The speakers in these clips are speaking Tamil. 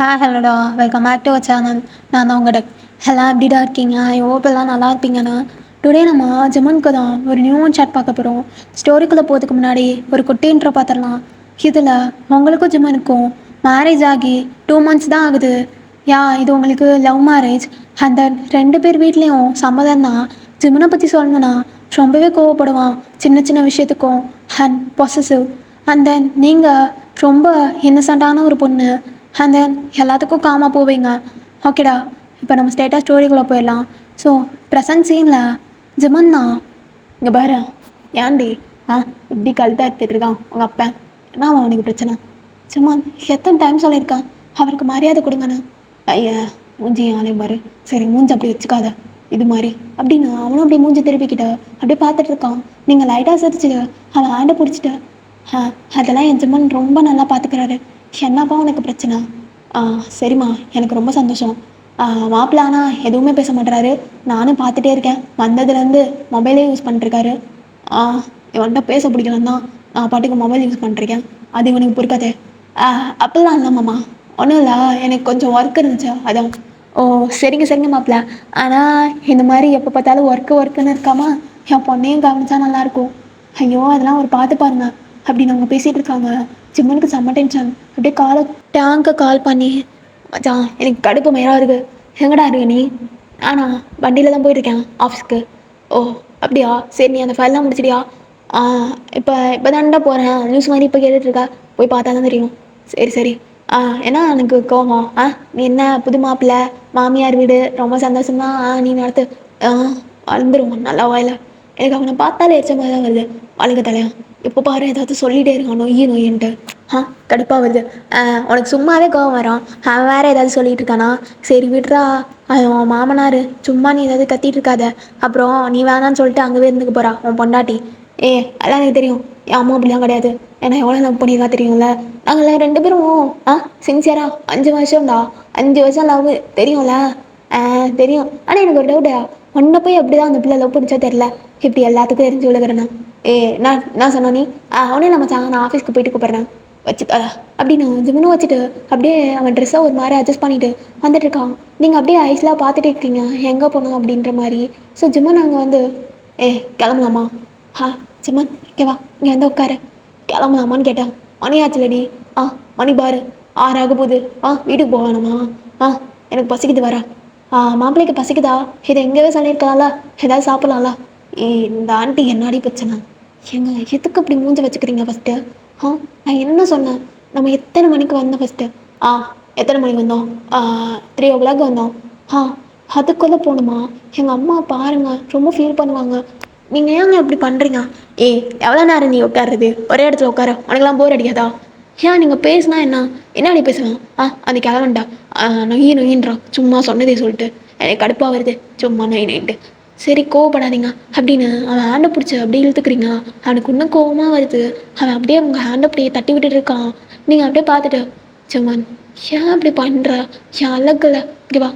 ஹலோடா, welcome back to our channel. நான் தான் உங்கள் டக். எல்லாம் எப்படிடா இருக்கீங்க? ஹோப் எல்லாம் நல்லா இருப்பீங்கண்ணா. டுடே நம்ம ஜிம்மனுக்கு தான் ஒரு நியூ சாட் பார்க்க போகிறோம். ஸ்டோரிக்குள்ளே போகிறதுக்கு முன்னாடி ஒரு குட்டி இன்ட்ரோ பார்த்துடலாம். இதில் உங்களுக்கும் ஜிம்மனுக்கும் மேரேஜ் ஆகி 2 months தான் ஆகுது. இது உங்களுக்கு லவ் மேரேஜ். அந்த 2 பேர் வீட்லேயும் சம்மதம் தான். ஜிம்மனை பற்றி சொல்லணுன்னா ரொம்பவே கோவப்படுவான் சின்ன சின்ன விஷயத்துக்கும். And possessive. அண்ட் தென் நீங்கள் ரொம்ப இன்னசென்ட்டான ஒரு பொண்ணு. அண்ட் தென் எல்லாத்துக்கும் காமாக போவீங்க. ஓகேடா, இப்போ நம்ம ஸ்டேட்டாக ஸ்டோரிக்குள்ளே போயிடலாம். ஸோ ப்ரெசன்ட் சீனில் ஜிமன் தான். இங்கே பாரு, ஏன்டி இப்படி கழுத்தா எடுத்துட்டு இருக்கான் உங்கள் அப்பா? என்ன அவனுக்கு பிரச்சனை? ஜிமன் எத்தனை டைம் சொல்லியிருக்கான் அவருக்கு மரியாதை கொடுங்கண்ணா. ஐயா, மூஞ்சி ஆலையும் பாரு. சரி, மூஞ்சி அப்படி வச்சுக்காத இது மாதிரி அப்படின்னு அவனும் அப்படியே மூஞ்சி திருப்பிக்கிட்ட அப்படியே பார்த்துட்டு இருக்கான். நீங்கள் லைட்டாக சிரிச்சுட்டு அவன் ஹேண்டை பிடிச்சிட்டு அதெல்லாம் என் ஜிம்மன் ரொம்ப நல்லா பார்த்துக்கிறாரு. என்னப்பா உனக்கு பிரச்சனை? சரிம்மா, எனக்கு ரொம்ப சந்தோஷம். மாப்பிள்ள ஆனால் எதுவுமே பேச மாட்டுறாரு. நானும் பார்த்துட்டே இருக்கேன். வந்ததுலேருந்து மொபைலே யூஸ் பண்ணிட்டுருக்காரு. இவன்கிட்ட பேச பிடிக்கலாம் தான் நான் பாட்டுக்கு மொபைல் யூஸ் பண்ணிருக்கேன். அது இவனுக்கு பொறுக்காதே. அப்படிலாம் இல்லைம்மாம்மா, ஒன்றும் இல்லை, எனக்கு கொஞ்சம் ஒர்க் இருந்துச்சு அதான். ஓ, சரிங்க சரிங்க மாப்பிள்ள. ஆனால் இந்த மாதிரி எப்போ பார்த்தாலும் ஒர்க்குன்னு இருக்காமா என் பொண்ணையும் கவனிச்சா நல்லாயிருக்கும். ஐயோ, அதெல்லாம் ஒரு பார்த்து பாருங்க அப்படின்னு அவங்க பேசிகிட்டு இருக்காங்க. ஜிம்மனுக்கு செம்ம டென்ஷன். அப்படியே டேங்கை கால் பண்ணி, மச்சான் எனக்கு கடுப்பு மேலாக இருக்குது. எங்கடா இருக்கு நீ? வண்டியில் தான் போயிட்டுருக்கேன் ஆஃபீஸ்க்கு. ஓ அப்படியா, சரி, நீ அந்த ஃபைல்லாம் முடிச்சிடியா? இப்போ தான்டா போகிறேன். நியூஸ் மாதிரி இப்போ கேட்டுட்ருக்கா, போய் பார்த்தா தான் தெரியும். சரி சரி. ஏன்னா எனக்கு கோவம். நீ என்ன புது மாப்பிள்ளை, மாமியார் வீடு, ரொம்ப சந்தோஷம்தான். நீ நடத்து. வளர்ந்துருவான் நல்லா வாயில. எனக்கு அவனை பார்த்தாலே எச்ச மாதிரி தான் வருது. அழுக தலையான். இப்போ பாரு ஏதாவது சொல்லிகிட்டே இருக்கான் நொய்யின்ட்டு. கடுப்பாக வருது. உனக்கு சும்மாவே கோவம் வரும், அவன் வேறு ஏதாவது சொல்லிகிட்டு இருக்கானா? சரி விட்றா, அவன் மாமனார். சும்மா நீ ஏதாவது கத்திட்டு இருக்காத. அப்புறம் நீ வேணான்னு சொல்லிட்டு அங்கேவே இருந்துக்க போகிறா உன் பொண்டாட்டி. அதெல்லாம் எனக்கு தெரியும். என் அம்மா அப்படிலாம் கிடையாது. ஏன்னா எவ்வளோ லவ் பண்ணியிருக்கா தெரியும்ல. நாங்கள் 2 பேரும் சின்சியரா 5 வருஷம்டா. 5 வருஷம் லவ் தெரியும்ல. தெரியும். ஆனால் எனக்கு ஒரு டவுட்டா, உன்னை போய் அப்படி தான் அந்த பிள்ளை லவ் பண்ணிச்சா தெரில. இப்படி எல்லாத்துக்கும் தெரிஞ்சு விழுகிறேண்ணா. நான் சொன்ன நீ அவனே நம்ம நான் ஆஃபீஸ்க்கு போயிட்டு கூப்பிட்றேன் வச்சுக்காத அப்படின்னு ஜிம்முன்னு வச்சுட்டு அப்படியே அவன் ட்ரெஸ்ஸை ஒரு மாதிரி அட்ஜஸ்ட் பண்ணிட்டு வந்துட்டு இருக்கான். நீங்கள் அப்படியே ஐஸ்லாம் பார்த்துட்டு இருக்கீங்க எங்கே போனோம் அப்படின்ற மாதிரி. ஸோ ஜிம்மன் அங்கே வந்து கிளம்பலாமா? ஜிம்மன் இங்கே வா, இங்கே வந்து உட்காரு. கிளம்பலாமான்னு கேட்டேன். மணி ஆச்சுலடி. மணி பாரு 6 ஆக போகுது. வீட்டுக்கு போகணுமா? எனக்கு பசிக்குது வர. மாப்பிள்ளைக்கு பசிக்குதா? இதை எங்கேயே சொல்லியிருக்கலாம்ல, ஏதாவது சாப்பிட்லாம்ல. இந்த ஆண்டி என்னாடி பிரச்சனை? எதுக்கு அப்படி மூஞ்சி வச்சுக்கிறீங்க ஃபஸ்ட்டு? நான் என்ன சொன்னேன்? நம்ம எத்தனை மணிக்கு வந்தோம் ஃபஸ்ட்டு? எத்தனை மணிக்கு வந்தோம்? 3 o'clock வந்தோம். அதுக்குள்ளே போகணுமா? எங்கள் அம்மா பாருங்க ரொம்ப ஃபீல் பண்ணுவாங்க. நீங்கள் ஏங்க இப்படி பண்ணுறீங்க? எவ்வளோ நேரம் நீ உட்காருறது? ஒரே இடத்துல உட்கார உனக்கெல்லாம் போர் அடிக்காதா? நீங்கள் பேசுனா என்ன நீ பேசுவேன்? அது கிளவன்டா நொயின்றான் சும்மா சொன்னதே சொல்லிட்டு. எனக்கு கடுப்பாக வருது சும்மா நொயின்ட்டு. சரி கோவப்படாதீங்க அப்படின்னு அவன் ஹேண்டை பிடிச்சி அப்படியே இழுத்துக்கிறீங்க. அவனுக்கு இன்னும் கோவமாக வருது. அவன் அப்படியே உங்கள் ஹேண்டை அப்படியே தட்டி விட்டுட்டு இருக்கான். நீங்கள் அப்படியே பார்த்துட்டு, சும்மன் ஏன் அப்படி பண்ணுற? அழகுல இங்கே வா,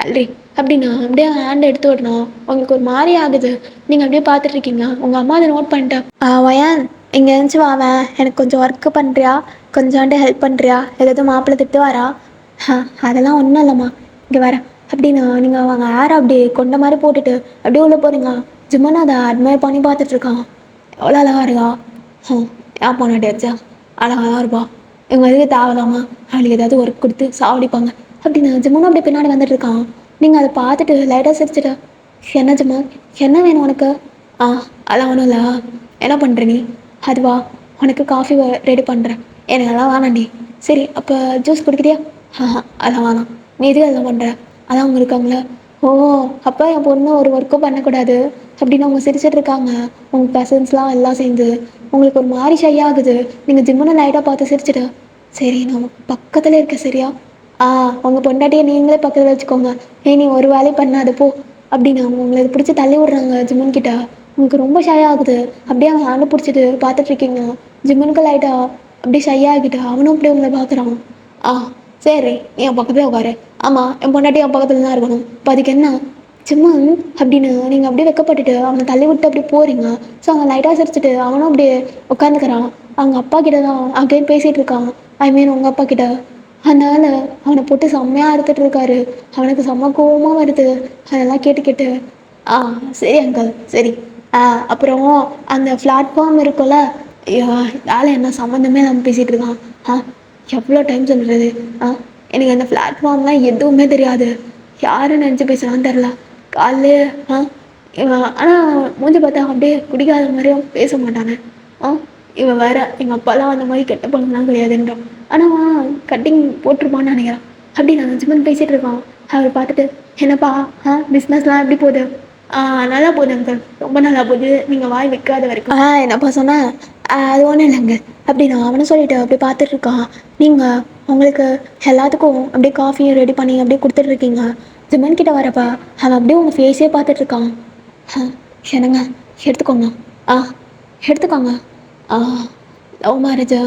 தள்ளி அப்படின்னு அப்படியே ஹேண்டை எடுத்து விடணும். உங்களுக்கு ஒரு மாதிரி ஆகுது. நீங்கள் அப்படியே பார்த்துட்டு இருக்கீங்க. உங்கள் அம்மா அதை நோட் பண்ணிட்டேன். வயன் இங்கே இருந்துச்சு வாவன், எனக்கு கொஞ்சம் ஒர்க்கு பண்ணுறியா? கொஞ்சோண்டு ஹெல்ப் பண்ணுறியா? ஏதாவது மாப்பிள்ளை திட்டு வரா? அதெல்லாம் ஒன்றும் இல்லைம்மா, இங்கே வரேன் அப்படின்னு நீங்கள் அவங்க ஹேரை அப்படி கொண்ட மாதிரி போட்டுட்டு அப்படியே உள்ளே போகிறீங்க. ஜிம்மன் அதை அட்மையர் பண்ணி பார்த்துட்ருக்கான். எவ்வளோ அழகாக இருக்கா. ஏன் பொண்ணாட்டியாச்சா அழகாக தான் இருப்பா. இவங்க எதுக்கு தேவலாமா? அவளுக்கு ஏதாவது ஒர்க் கொடுத்து சாவடிப்பாங்க அப்படின்னு ஜிம்மனும் அப்படியே பின்னாடி வந்துட்டு இருக்கான். நீங்கள் அதை பார்த்துட்டு லைட்டாக சிரிச்சிட்ட. என்ன ஜிம்மன், என்ன வேணும் உனக்கு? அதெல்லாம் ஒன்றும் இல்லை. என்ன பண்ணுற நீ? அதுவா, உனக்கு காஃபி ரெடி பண்ணுறேன். எனக்கு அதெல்லாம் வேணாண்டி. சரி, அப்போ ஜூஸ் குடிக்கிறியா? அதெல்லாம் வேணாம். நீ எதுக்கு அதெல்லாம் பண்ணுற? அதான் அவங்க இருக்காங்களே. ஓ, அப்போ என் பொண்ணு ஒரு ஒர்க்கும் பண்ணக்கூடாது அப்படின்னு அவங்க சிரிச்சிட்டு இருக்காங்க. உங்கள் கசின்ஸ்லாம் எல்லாம் சேர்ந்து உங்களுக்கு ஒரு மாதிரி ஷை ஆகுது. நீங்கள் ஜிம்மனை லைட்டாக பார்த்து சிரிச்சிட்டு, சரி நான் பக்கத்தில் இருக்க சரியா? உங்கள் பொண்டாட்டியை நீங்களே பக்கத்தில் வச்சுக்கோங்க. நீ ஒரு வேலையும் பண்ணாது போ அப்படின்னு அவங்க உங்களை பிடிச்சி தள்ளி விட்றாங்க ஜிம்மன் கிட்ட. உங்களுக்கு ரொம்ப ஷை ஆகுது. அப்படியே அவன் ஹேண்டை பிடிச்சிட்டு பார்த்துட்ருக்கீங்க. ஜிம்மனுக்கு லைட்டாக அப்படியே ஷை ஆகிட்டு அவனும் அப்படியே உங்களை பார்க்குறான். சரி, நீ என் பக்கத்தில் உட்காரு. ஆமாம், என் பொண்டாட்டி என் பக்கத்தில் தான் இருக்கணும். இப்போ அதுக்கு என்ன? ஜிம்மன் அப்படின்னு நீங்கள் அப்படியே வெக்கப்பட்டுட்டு அவனை தள்ளி விட்டு அப்படியே போகிறீங்க. ஸோ அவன் லைட்டாக சிரிச்சிட்டு அவனும் அப்படியே உட்காந்துக்கிறான். அவங்க அப்பா கிட்ட தான் அங்கேயும் பேசிகிட்டு இருக்கான். ஐ மீன் உங்கள் அப்பா கிட்ட. அதனால அவனை போட்டு செம்மையாக அறுத்துட்டு இருக்காரு. அவனுக்கு செம்ம கோவமாக வருது. அதெல்லாம் கேட்டு கேட்டு ஆ சரி அங்கிள் சரி. அப்புறம் அந்த பிளாட்ஃபார்ம் இருக்குல்ல, ஐயோ வேலை என்ன சம்மந்தமே நம்ம பேசிகிட்டு இருக்கான். ஆ எவ்வளோ டைம் சொல்கிறது. ஆ எனக்கு அந்த பிளாட்ஃபார்ம்லாம் எதுவுமே தெரியாது. யாருன்னு நினச்சி பேசுகிறான்னு தெரில. காலையிலே இவன் ஆனால் மூஞ்சி பார்த்தா அப்படியே குடிக்காத மாதிரியும் பேச மாட்டானே. ஆ இவன் வேற எங்கள் அப்பாலாம் அந்த மாதிரி கெட்ட பழங்கலாம் கிடையாதுன்றான். ஆனால் கட்டிங் போட்டிருப்பான்னு நினைக்கிறேன். அப்படி நான் ஹஸ்பண்ட் பேசிகிட்டு இருக்கான். அவர் பார்த்துட்டு என்னப்பா பிஸ்னஸ்லாம் எப்படி போகுது? நல்லா போகுது அங்கிள், ரொம்ப நல்லா போகுது, நீங்கள் வாய் வைக்காத வரைக்கும். என்னப்பா சொன்னேன்? அது ஒன்றும் இல்லைங்க அப்படி நான் அவனை சொல்லிவிட்டு அப்படியே பார்த்துட்டு இருக்கான். நீங்கள் உங்களுக்கு எல்லாத்துக்கும் அப்படியே காஃபியும் ரெடி பண்ணி அப்படியே கொடுத்துட்ருக்கீங்க. ஜிம்மன் கிட்ட வரப்பா அவன் அப்படியே உங்கள் ஃபேஸே பார்த்துட்ருக்கான். என்னங்க எடுத்துக்கோங்க. ஆ எடுத்துக்கோங்க. ஆ லவ் மேரேஜு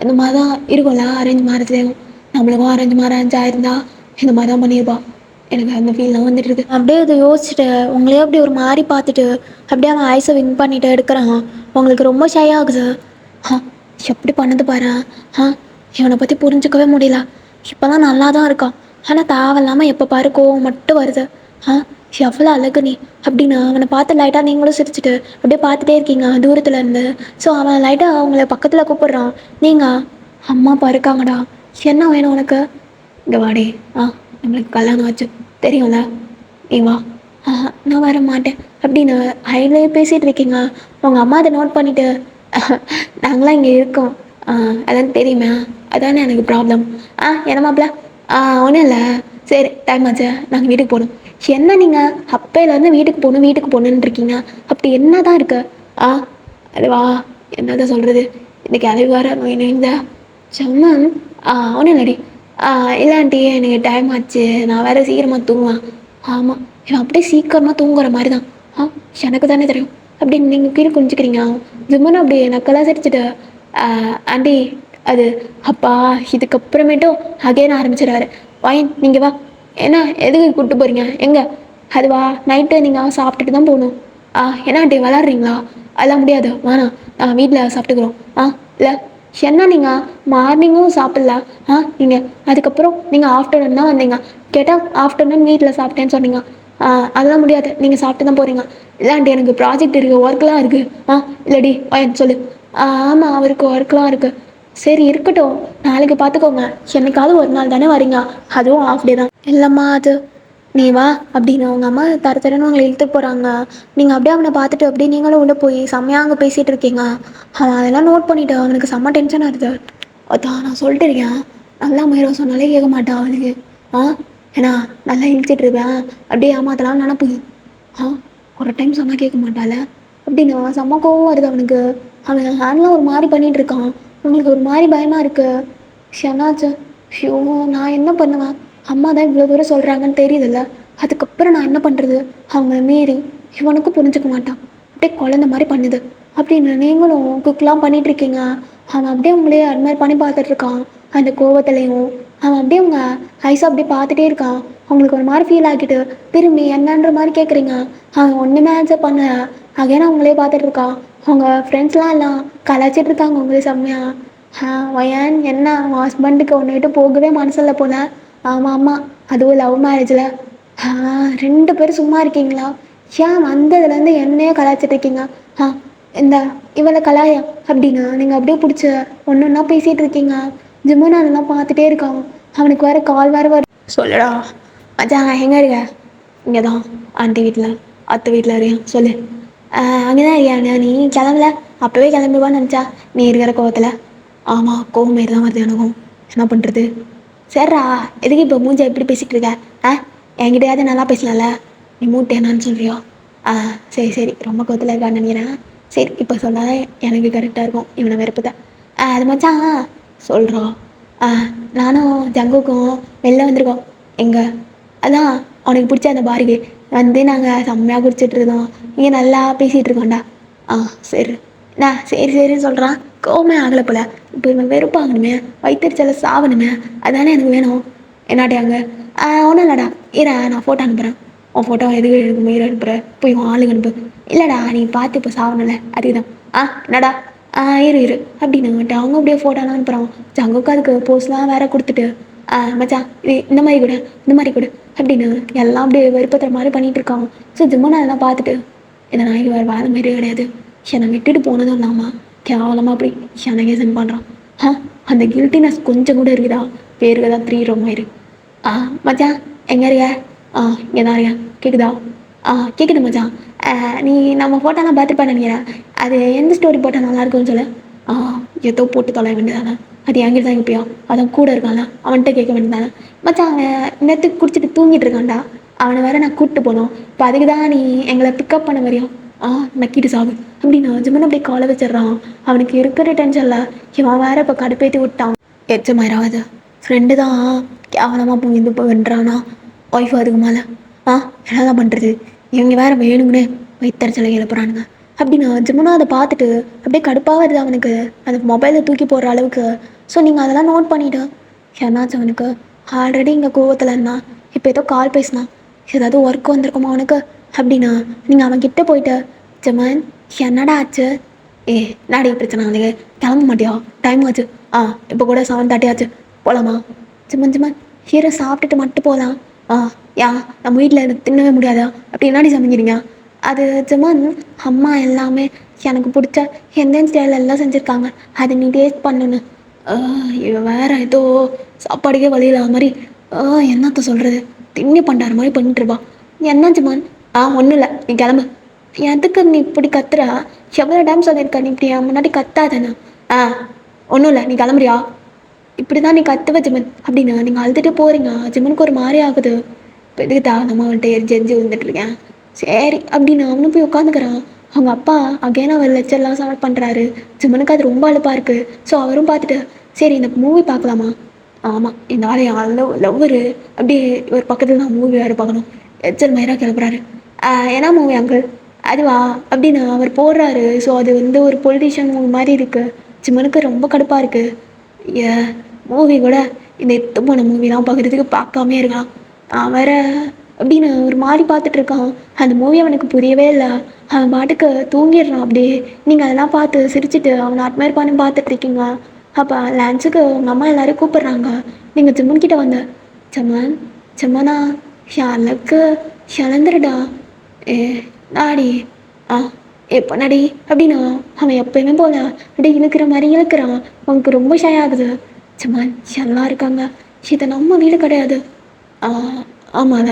இந்த மாதிரி தான் இருக்கும்ல. அரேஞ்ச் மேரேஜ்லேயும் நம்மளுக்கும் அரேஞ்ச் மேரேஜ் ஆயிருந்தா இந்த மாதிரி தான் பண்ணியிருப்பா. எனக்கு அந்த ஃபீல்லாம் வந்துட்டுருக்கு. அப்படியே அதை யோசிச்சுட்டு உங்களே அப்படியே ஒரு மாதிரி பார்த்துட்டு அப்படியே அவன் ஐஸை வின் பண்ணிட்டு எடுக்கிறான். உங்களுக்கு ரொம்ப ஷை ஆகுது. ஆ எப்படி பண்ணது பாரு. இவனை பற்றி புரிஞ்சுக்கவே முடியல. இப்போலாம் நல்லா தான் இருக்கான். ஆனால் தேவையில்லாமல் எப்போ பாரு கோவம் மட்டும் வருது. ஆ எவ்வளோ அழகு நீ அப்படின்னு அவனை பார்த்து லைட்டாக நீங்களும் சிரிச்சுட்டு அப்படியே பார்த்துட்டே இருக்கீங்க தூரத்தில் இருந்து. ஸோ அவன் லைட்டாக அவங்கள பக்கத்தில் கூப்பிட்றான். நீங்கள் அம்மா அப்பா இருக்காங்கடா, என்ன வேணும் உனக்கு? இங்கே வாடி. நம்மளுக்கு கல்யாணம் ஆச்சு தெரியும்ல, நீ வா. நான் வர மாட்டேன் அப்படின்னு ஹைட்லேயே பேசிகிட்டு இருக்கீங்க. உங்கள் அம்மா அதை நோட் பண்ணிவிட்டு நாங்களாம் இங்கே இருக்கோம், அதான் தெரியுமா, அதானே எனக்கு ப்ராப்ளம். என்ன மாப்பிள்ள? ஒன்றும் இல்லை, சரி டைம் ஆச்சு நாங்கள் வீட்டுக்கு போகணும். என்ன நீங்கள் அப்பையிலேருந்து வீட்டுக்கு போகணும் வீட்டுக்கு போகணுன்னு இருக்கீங்க, அப்படி என்ன தான் இருக்கு? அதுவா என்னதான் சொல்கிறது, இன்றைக்கி அழிவு வர நோய் சம்மன். ஒன்றும் இல்லடி. இல்லாண்டி எனக்கு டைம் ஆச்சு, நான் வேறு சீக்கிரமாக தூங்குவேன். ஆமாம் இவன் அப்படியே சீக்கிரமாக தூங்குற மாதிரி தான். எனக்கு தானே தெரியும் அப்படின்னு நீங்கள் கீழே குளிச்சுக்கிறீங்க. ஜிம்மனும் அப்படி நக்கெல்லாம் சிரிச்சுட்டு ஆண்டி அது அப்பா இதுக்கப்புறமேட்டும் அகைன் ஆரம்பிச்சிடாரு. வாயின் நீங்கள் வா. என்ன எதுக்கு கூப்பிட்டு போகிறீங்க? எங்கே? அதுவா நைட்டு நீங்கள் சாப்பிட்டுட்டு தான் போகணும். என்ன ஆண்டி விளாட்றீங்களா? அதெல்லாம் முடியாது, வேணாம், வீட்டில் சாப்பிட்டுக்குறோம். இல்லை என்ன நீங்கள் மார்னிங்கும் சாப்பிட்ல, நீங்கள் அதுக்கப்புறம் நீங்கள் ஆஃப்டர்நூன் தான் வந்தீங்க, கேட்டால் ஆஃப்டர்நூன் வீட்டில் சாப்பிட்டேன்னு சொன்னீங்க. அதெல்லாம் முடியாது, நீங்கள் சாப்பிட்டு தான் போகிறீங்க. இல்லாண்டி எனக்கு ப்ராஜெக்ட் இருக்குது, ஒர்க்லாம் இருக்குது. இல்லடி வாயின் சொல்லு. ஆமாம் அவருக்கு ஒர்க்லாம் இருக்குது. சரி இருக்கட்டும், நாளைக்கு பார்த்துக்கோங்க, என்னைக்காவது ஒரு நாள் தானே வரீங்க, அதுவும் ஆஃப் டே தான். இல்லைம்மா அது நீ வா அப்படின்னு அவங்க அம்மா தரன்னு உங்களை இழுத்து போகிறாங்க. நீங்கள் அப்படியே அவனை பார்த்துட்டு அப்படியே நீங்களும் உள்ளே போய் செம்மையாக அங்கே பேசிகிட்டு இருக்கீங்க. அவன் அதெல்லாம் நோட் பண்ணிவிட்டு அவனுக்கு செம்ம டென்ஷன் ஆகுது. அதான் நான் சொல்லிட்டு இருக்கேன், நல்லா முயற்சி சொன்னாலே கேட்க மாட்டான் அவனுக்கு. ஏன்னா நல்லா இழுத்துட்டு இருப்பேன், அப்படியே ஏமாத்தலாம் நினப்பு. ஒரு டைம் சொன்னால் கேட்க மாட்டால அப்படின்னு செம்ம கோவம் வருது அவனுக்கு. அவன் ஹேண்ட்லாம் ஒரு மாதிரி பண்ணிகிட்டு இருக்கான். உங்களுக்கு ஒரு மாதிரி பயமாக இருக்குது. என்னாச்சு? ஷியோ நான் என்ன பண்ணுவேன்? அம்மா தான் இவ்வளோ தூரம் சொல்கிறாங்கன்னு தெரியுதுல்ல, அதுக்கப்புறம் நான் என்ன பண்ணுறது? அவங்கள மீறி இவனுக்கும் புரிஞ்சுக்க மாட்டான், அப்படியே குழந்த மாதிரி பண்ணுது அப்படின்னு நீங்களும் குக்கெலாம் பண்ணிகிட்ருக்கீங்க. அவன் அப்படியே உங்களே அட்மையர் பண்ணி பார்த்துட்ருக்கான். அந்த கோவத்துலேயும் அவன் அப்படியே உங்க ஐஸை அப்படியே பார்த்துட்டே இருக்கான். அவங்களுக்கு ஒரு மாதிரி ஃபீல் ஆகிட்டு திரும்பி என்னன்ற மாதிரி கேட்குறீங்க. அவன் ஒன்றுமே ஆன்சர் பண்ண அகைன் அவங்களே பார்த்துட்ருக்கான். அவங்க ஃப்ரெண்ட்ஸ்லாம் எல்லாம் கலாச்சிட்டு இருக்காங்க உங்களே செம்மையாக. வயன் என்ன உன் ஹஸ்பண்டுக்கு ஒன்று விட்டு போகவே மனசில்ல போல. ஆமாம் அதுவும் லவ் மேரேஜில். 2 பேரும் சும்மா இருக்கீங்களா? ஏன் வந்ததுலேருந்து என்னையே கலாய்ச்சிட்டு இருக்கீங்க? இந்த இவளை கலாயா அப்படின்னு நீங்கள் அப்படியே பிடிச்ச ஒன்று ஒன்றா பேசிகிட்டு இருக்கீங்க. ஜிம்முன்னு அதெல்லாம் பார்த்துட்டே இருக்கான். அவனுக்கு வேறு கால் வேறு வரும். சொல்லுடா மச்சான், எங்கே இருக்க? இங்கே தான் ஆண்டி வீட்டில், அத்தை வீட்டில் இருக்கியா சொல்லு. அங்கே தான் இருக்கியா? நீ கிளம்பல, அப்போவே கிளம்பிடுவான்னு நினச்சா நீ இருக்கிற கோவத்தில். ஆமாம் கோவம் மாரி தான் வருது எனக்கும், என்ன பண்ணுறது? சரிடா எதுக்கு இப்போ மூஞ்சை எப்படி பேசிகிட்டு இருக்க? என்கிட்டயாவது நல்லா பேசலாம்ல, நீ மூட்டை என்னான்னு சொல்கிறியோ? சரி சரி ரொம்ப கோவத்தில் இருக்கான்னு நினைக்கிறேன். சரி இப்போ சொன்னாதான் எனக்கு கரெக்டாக இருக்கும், இவனை வெறுப்புத. அது மச்சான் சொல்கிறோம். நானும் ஜங்குக்கும் வெளில வந்திருக்கோம். எங்கே? அதான் அவனுக்கு பிடிச்ச அந்த பாருக்கு வந்து நாங்கள் செம்மையாக குடிச்சிட்டு இருந்தோம். இங்கே நல்லா பேசிகிட்டு இருக்கோம்டா. சரி சரி சரின்னு சொல்கிறான். கோவமே ஆகலை போல. இப்போ இவன் வெறுப்பாகணுமே, வயிற்றுச்சல சாவணுமே, அதானே எனக்கு வேணும். என்னாட்டியாங்க? ஒன்றும் இல்லைடா, நான் ஃபோட்டோ அனுப்புகிறேன். உன் ஃபோட்டோ எதுக்கு எனக்கு மெயில் அனுப்புகிறேன், போய் உன் ஆளுங்க அனுப்பு. இல்லைடா நீ பார்த்து இப்போ சாவணும்ல அதுதான். என்னடா? இரு அப்படின்னு அவங்க அப்படியே ஃபோட்டோலாம் அனுப்புகிறான். ஜங்குக்கு அதுக்கு போஸ்ட்லாம் வேற கொடுத்துட்டு மச்சான் இது இந்த மாதிரி கூட அப்படின்னு எல்லாம் அப்படியே வெறுப்பத்துற மாதிரி பண்ணிகிட்டு இருக்கான். ஸோ ஜிம்மன் அதெல்லாம் பார்த்துட்டு இந்த நாய்க்கு வேறு வேலை மாரியே கிடையாது, என்னை விட்டுட்டு போனதும் இல்லாமல் கேவலமாக அப்படி எனக்கே சென்ட் பண்ணுறான். அந்த கில்ட்டினஸ் கொஞ்சம் கூட இருக்குதா, பேருக்கு தான் 3 ரொம்ப இரு. மச்சான் எங்கே இருக்க? இங்கே தான் இருக்கேன். கேட்குதா? கேட்குது மச்சான். நீ நம்ம ஃபோட்டோலாம் பார்த்துருப்பேன் நினைக்கிறேன். அது எந்த ஸ்டோரி போட்டால் நல்லாயிருக்கும்னு சொல்ல. ஏதோ போட்டு தொலைய வேண்டியதானே, அது என்கிட்ட தான் இப்பயா, அதான் கூட இருக்கான்ல அவன்கிட்ட கேட்க வேண்டியதானே. மச்சான் அவன் நேரத்துக்கு குடிச்சிட்டு தூங்கிட்டு இருக்கான்டா, அவனை வேற நான் கூப்பிட்டு போனோம். இப்போ அதுக்கு தான் நீ எங்களை பிக்கப் பண்ண வரியா? நக்கிட்டு சாகு அப்படின்னு ஜிம்மன் அப்படியே காலை வச்சிட்றான். அவனுக்கு இருக்கிற டென்ஷனில் இவன் வேற இப்போ கடுப்பேற்றி விட்டான். எச்சமாயிராது ஃப்ரெண்டு தான் கேவலமாக போய் இது வென்றானா, ஒய்ஃப் அதுக்கு மேலே என்னதான் பண்ணுறது, இவங்க வேற வேணுங்கன்னு வயிற்றுச்சலை எழுப்புறானுங்க அப்படின்னு ஜிம்மனும் அதை பார்த்துட்டு அப்படியே கடுப்பாக வருது அவனுக்கு, அந்த மொபைலை தூக்கி போடுற அளவுக்கு. ஸோ நீங்கள் அதெல்லாம் நோட் பண்ணிவிட்டு என்னாச்சு அவனுக்கு, ஆல்ரெடி இங்கே கோவத்தில் இருந்தான், இப்போ ஏதோ கால் பேசினான், ஏதாவது ஒர்க் வந்திருக்குமா அவனுக்கு அப்படின்னா நீங்கள் அவன்கிட்ட போயிட்டு ஜிம்மன் என்னடா ஆச்சு, நாடி பிரச்சனை அவனுக்கு, கிளம்ப மாட்டியா, டைம் ஆச்சு, இப்போ கூட 7:30 ஆச்சு, போகலாமா? ஜிம்மன் ஹீரோ சாப்பிட்டுட்டு மட்டும் போகலாம். நம்ம வீட்டில் எனக்கு தின்னவே முடியாதா, அப்படி என்னாடி சமைக்கிறீங்க? அது ஜிம்மன் அம்மா எல்லாமே எனக்கு பிடிச்ச எந்த ஸ்டைல் எல்லாம் செஞ்சுருக்காங்க, அதை நீ டேஸ்ட் பண்ணணும். இவன் வேற ஏதோ சாப்பாடுக்கே வழி இல்லாத மாதிரி என்னத்த சொல்கிறது, திண்ணி பண்டார மாதிரி பண்ணிட்டுருப்பான். என்ன ஜிம்மன்? ஒன்றும் இல்லை, நீ கிளம்பு. எதுக்கு நீ இப்படி கத்துறா, எவ்வளோ டைம் சொல்லியிருக்க நீ இப்படி என் முன்னாடி கத்தாதானே. ஒன்றும் இல்லை, நீ கிளம்புறியா? இப்படி தான் நீ கத்துவ ஜிம்மன் அப்படின்னு நீங்கள் அழுதுட்டு போகிறீங்க. ஜிம்மனுக்கு ஒரு மாதிரி ஆகுது. இப்போ எதுக்கு நம்ம அவன்கிட்ட எரிஞ்சு விழுந்துட்டு இருக்கேன், சரி அப்படின்னு அவனும் போய் உட்காந்துக்கிறான். அவங்க அப்பா அகைன் அவர் லெக்சர்லாம் ஸ்டார்ட் பண்ணுறாரு. ஜிம்மனுக்கு அது ரொம்ப அழுப்பாக இருக்குது. ஸோ அவரும் பார்த்துட்டு சரி இந்த மூவி பார்க்கலாமா? ஆமாம், இந்த ஆளை லவ்வரு அப்படியே ஒரு பக்கத்தில் நான் மூவி வேறு பார்க்கணும், எச்சல் மயிராக கிளப்புறாரு. என்ன மூவி அங்கிள்? அதுவா அப்படின்னு அவர் போடுறாரு. ஸோ அது வந்து ஒரு பொலிட்டிஷியன் மூவி மாதிரி இருக்குது. ஜிம்மனுக்கு ரொம்ப கடுப்பாக இருக்குது. மூவி கூட இந்த எத்து போன மூவிலாம் பார்க்குறதுக்கு பார்க்காமே இருக்கான். அவர அப்படின்னு ஒரு மாதிரி பார்த்துட்ருக்கான். அந்த மூவி அவனுக்கு புரியவே இல்லை. அவன் பாட்டுக்கு தூங்கிடுறான் அப்படியே. நீங்கள் அதெல்லாம் பார்த்து சிரிச்சுட்டு அவனை அட்மையர் பண்ணி பார்த்துட்ருக்கீங்க. அப்போ லன்ச்சுக்கு உங்கள் அம்மா எல்லோரும் கூப்பிட்றாங்க. நீங்கள் ஜிம்மன் கிட்ட வந்த ஜிம்மனா ஷாலுக்கு இழந்துருடா, நாடி எப்போ நடி அப்படின்னா அவன் எப்பயுமே போல அப்படியே இழுக்கிற மாதிரி இழுக்கிறான். அவனுக்கு ரொம்ப ஷை ஆகுது. ஜிம்மன் எல்லாம் இருக்காங்க, இது நம்ம வீடு கிடையாது. ஆமால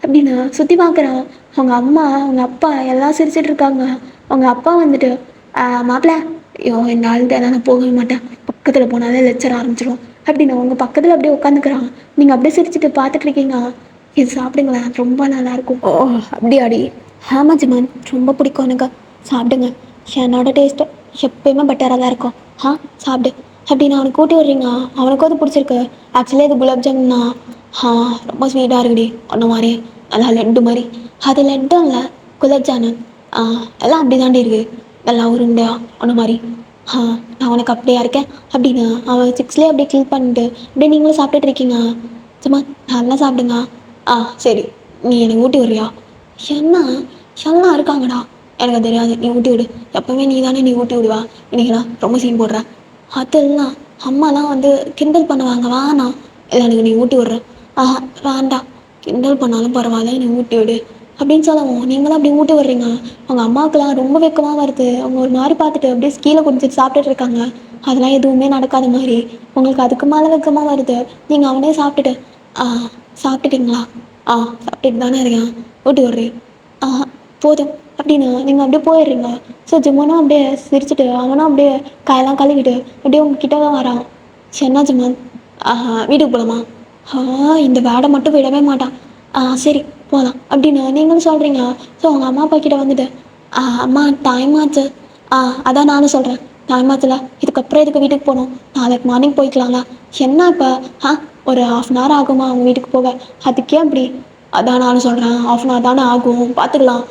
அப்படின்னு சுற்றி பார்க்குறான். அவங்க அம்மா அவங்க அப்பா எல்லாம் சிரிச்சிட்டு இருக்காங்க. அவங்க அப்பா வந்துட்டு மாப்பிள்ள, இந்த ஆள்கிட்ட நான் போகவே மாட்டேன், பக்கத்தில் போனாலே லெக்சர் ஆரம்பிச்சிடும் அப்படின்னு அவங்க பக்கத்தில் அப்படியே உட்காந்துக்கிறான். நீங்கள் அப்படியே சிரிச்சுட்டு பார்த்துட்ருக்கீங்க. இது சாப்பிடுங்களேன், ரொம்ப நல்லாயிருக்கும். அப்படியாடி? ஆமாம் ஜிம்மன், ரொம்ப பிடிக்கும் எனக்கு, சாப்பிடுங்க, என்னோட டேஸ்ட்டு எப்பயுமே பெட்டராக தான் இருக்கும். சாப்பிடு அப்படின்னு அவனை கூட்டி விட்றீங்க. அவனுக்கும் அது பிடிச்சிருக்கு. ஆக்சுவலி அது குலாப் ஜாமுன்னா ரொம்ப ஸ்வீட்டாக இருக்குடி, ஒன்று மாதிரி நல்லா லட்டு மாதிரி. அது லட்டும் இல்லை, குலாப் ஜாமுன் எல்லாம் அப்படி தாண்டி இருக்குது, நல்லா உருண்டையா ஒன்று மாதிரி. நான் உனக்கு அப்படியா இருக்கேன் அப்படின்னு அவன் 6லேயே அப்படியே கிளீன் பண்ணிட்டு அப்படியே நீங்களும் சாப்பிட்டுட்டு இருக்கீங்க. சும்மா நல்லா சாப்பிடுங்க. சரி, நீ எனக்கு ஊட்டி விடுறியா? என்ன எல்லாம் இருக்காங்கடா, எனக்கு தெரியாது, நீ ஊட்டி விடு, எப்பவுமே நீ தானே நீ ஊட்டி விடுவா, இன்னைக்குண்ணா ரொம்ப சீன் போடுற. அதெல்லாம் அம்மாலாம் வந்து கிண்டல் பண்ணுவாங்க, வாண்ணா, இல்லை எனக்கு நீ ஊட்டி விடுற. வேண்டாம், கிண்டல் பண்ணாலும் பரவாயில்ல, நீ ஊட்டி விடு அப்படின்னு சொல்லவும் நீங்களும் அப்படி ஊட்டி விடுறீங்க. அவங்க அம்மாவுக்குலாம் ரொம்ப வெக்கமாக வருது. அவங்க ஒரு மாதிரி பார்த்துட்டு அப்படியே கீழே குடிச்சிட்டு சாப்பிட்டுட்டு இருக்காங்க. அதெல்லாம் எதுவுமே நடக்காத மாதிரி உங்களுக்கு அதுக்கு மேலே வெக்கமாக வருது. நீங்கள் அவனே சாப்பிட்டுட்டு சாப்பிட்டுட்டீங்களா? சாப்பிட்டுட்டு தானே இருக்கேன், ஊட்டி விடுறேன். போதும் அப்படின்னு நீங்கள் அப்படியே போயிடுறீங்க. ஸோ ஜிம்மனும் அப்படியே சிரிச்சுட்டு அவனும் அப்படியே கையெல்லாம் கழுவிட்டு அப்படியே உங்ககிட்ட தான் வரான். என்ன ஜிம்மன், வீட்டுக்கு போகலாமா? இந்த வேடை மட்டும் விடவே மாட்டான். சரி போகலாம் அப்படின்னு நீங்களும் சொல்கிறீங்க. ஸோ அவங்க அம்மா அப்பா கிட்ட வந்துட்டு அம்மா டைம் ஆச்சு. அதான் நானும் சொல்கிறேன், டைம் ஆச்சுல, இதுக்கப்புறம் இதுக்கு வீட்டுக்கு போகணும், நாளைக்கு மார்னிங் போய்க்கலாங்களா? என்ன இப்போ ஒரு 1/2 ஆகுமா அவங்க வீட்டுக்கு போக, அதுக்கே அப்படி? அதான் நானும் சொல்கிறேன், 1/2 தானே ஆகும், பார்த்துக்கலாம்,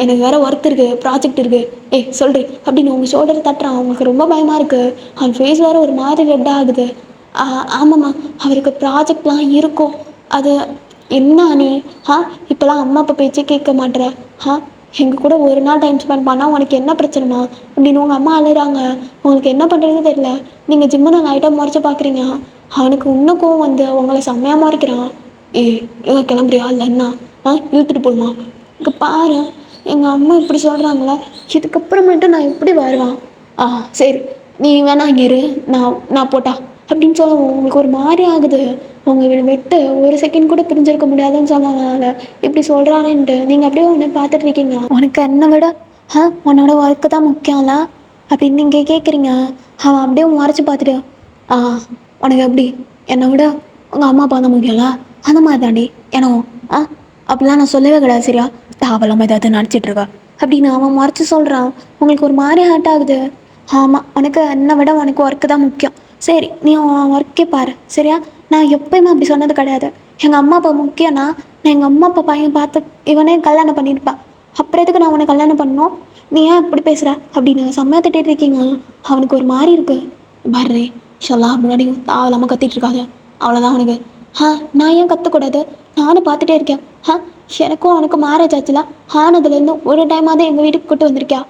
எனக்கு வேறு ஒர்க் இருக்குது, ப்ராஜெக்ட் இருக்குது, சொல்கிறேன் அப்படின்னு உங்கள் ஷோல்டர் தட்டுறான். அவங்களுக்கு ரொம்ப பயமாக இருக்குது. அவன் ஃபேஸ் வேறு ஒரு மாதிரி ரெட் ஆகுது. ஆமாம்மா, அவருக்கு ப்ராஜெக்ட்லாம் இருக்கும். அது என்ன நீ இப்போலாம் அம்மா அப்பா பேச்சே கேட்க மாட்டேற? எங்கள் கூட ஒரு நாள் டைம் ஸ்பெண்ட் பண்ணால் உனக்கு என்ன பிரச்சனைமா அப்படின்னு உங்கள் அம்மா அழுகிறாங்க. உங்களுக்கு என்ன பண்ணுறதுன்னு தெரியல. நீங்கள் ஜிம்மை நான் லைட்டாக முறைச்சி பார்க்குறீங்க. அவனுக்கு இன்னும் கோவம் வந்து உங்களை செம்மையாக முறைக்கிறான். ஏய் எங்கே கிளம்புறியா இல்லை என்ன இழுத்துட்டு போடுமா? இங்கே பாரு, எங்கள் அம்மா இப்படி சொல்கிறாங்களே, இதுக்கப்புறமேட்டு நான் எப்படி வருவான்? சரி, நீ வேணா இங்கே இரு, நான் போட்டா அப்படின்னு சொல்ல உங்களுக்கு ஒரு மாதிரி ஆகுது. உங்கள் விட்டு ஒரு செகண்ட் கூட பிரிஞ்சிருக்க முடியாதுன்னு சொன்னாங்க. இப்படி சொல்கிறானேன்ட்டு நீங்கள் அப்படியே உன்னை பார்த்துட்டு இருக்கீங்க. உனக்கு என்னை விட உன்னோட ஒர்க்கு தான் முக்கியம்ல அப்படின்னு நீங்கள் கேட்குறீங்க. அவன் அப்படியே மறைச்சி பார்த்துட்டு உனக்கு எப்படி என்னை விட உங்கள் அம்மா அப்பா தான் முக்கியம்ல, அந்த மாதிரி தாண்டி எனவும் அப்படிலாம் நான் சொல்லவே கிடையாது. சரியா? தாவலாமல் ஏதாவது நடிச்சிட்ருக்கா அப்படின்னு அவன் மறைச்சி சொல்கிறான். உங்களுக்கு ஒரு மாதிரி ஹர்ட் ஆகுது. ஆமாம், உனக்கு என்னை விட உனக்கு ஒர்க்கு தான் முக்கியம். சரி, நீ உன் ஒர்க்கே பாரு. சரியா? நான் எப்பயுமே அப்படி சொன்னது கிடையாது. எங்கள் அம்மா அப்பா முக்கியம்னா நான் எங்கள் அம்மா அப்பா பையன் பார்த்து இவனே கல்யாணம் பண்ணியிருப்பேன். அப்புறம் எதுக்கு நான் உன்னை கல்யாணம் பண்ணணும்? நீ ஏன் இப்படி பேசுகிற அப்படின்னு செம்மையாக திட்டிகிட்டு இருக்கீங்க. அவனுக்கு ஒரு மாதிரி இருக்குது. பாரு ஷல்லா, முன்னாடி தாவலாமல் கத்திட்டு இருக்காங்க. அவ்வளோதான் அவனுக்கு. நான் ஏன் கற்றக்கூடாது? நானும் பார்த்துட்டே இருக்கேன். எனக்கும் அவனுக்கு மேரேஜ் ஆச்சுல, ஆனதுலேருந்து ஒரு டைமாவது எங்கள் வீட்டுக்கு கூட்டு வந்திருக்கியா?